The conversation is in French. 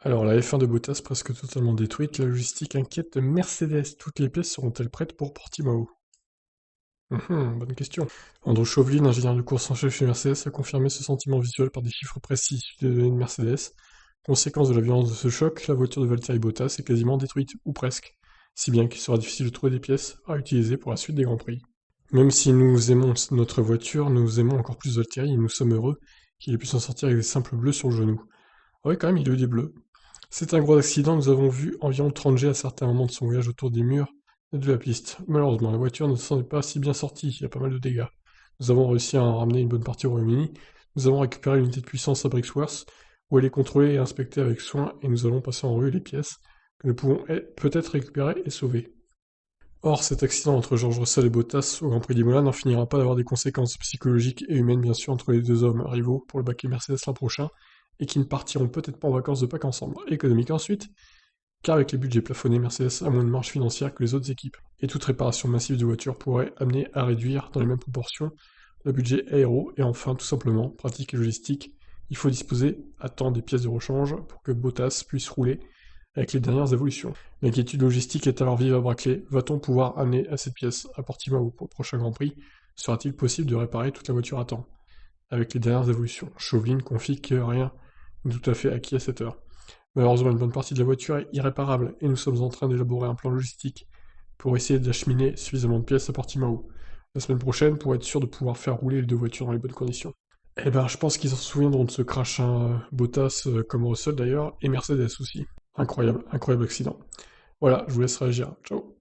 Alors, la F1 de Bottas presque totalement détruite, la logistique inquiète de Mercedes. Toutes les pièces seront-elles prêtes pour Portimao? Bonne question. Andrew Chauvelin, ingénieur de course en chef chez Mercedes, a confirmé ce sentiment visuel par des chiffres précis issus des données de Mercedes. Conséquence de la violence de ce choc, la voiture de Valtteri Bottas est quasiment détruite, ou presque, si bien qu'il sera difficile de trouver des pièces à utiliser pour la suite des Grands Prix. Même si nous aimons notre voiture, nous aimons encore plus Valtteri et nous sommes heureux qu'il ait pu s'en sortir avec des simples bleus sur le genou. Ah oui, quand même, il a eu des bleus. C'est un gros accident, nous avons vu environ 30 jets à certains moments de son voyage autour des murs de la piste. Malheureusement, la voiture ne s'en est pas si bien sortie, il y a pas mal de dégâts. Nous avons réussi à en ramener une bonne partie au Royaume-Uni, nous avons récupéré l'unité de puissance à Brixworth, où elle est contrôlée et inspectée avec soin, et nous allons passer en revue les pièces que nous pouvons peut-être récupérer et sauver. Or, cet accident entre George Russell et Bottas au Grand Prix d'Imola n'en finira pas d'avoir des conséquences psychologiques et humaines bien sûr entre les deux hommes rivaux pour le baquet Mercedes l'an prochain, et qui ne partiront peut-être pas en vacances de Pâques ensemble. Économique ensuite, car avec les budgets plafonnés, Mercedes a moins de marge financière que les autres équipes, et toute réparation massive de voitures pourrait amener à réduire dans les mêmes proportions le budget aéro, et enfin, tout simplement, pratique et logistique, il faut disposer à temps des pièces de rechange pour que Bottas puisse rouler avec les dernières évolutions. L'inquiétude logistique est alors vive à Brackley. Va-t-on pouvoir amener à cette pièce à Portimao pour le prochain Grand Prix? Sera-t-il possible de réparer toute la voiture à temps avec les dernières évolutions? Chauvelin confie que rien n'est tout à fait acquis à cette heure. Malheureusement, une bonne partie de la voiture est irréparable et nous sommes en train d'élaborer un plan logistique pour essayer d'acheminer suffisamment de pièces à Portimao la semaine prochaine pour être sûr de pouvoir faire rouler les deux voitures dans les bonnes conditions. Eh ben, je pense qu'ils s'en souviendront de ce crash, hein, Bottas comme Russell d'ailleurs, et Mercedes aussi. Incroyable, incroyable accident. Voilà, je vous laisse réagir. Ciao.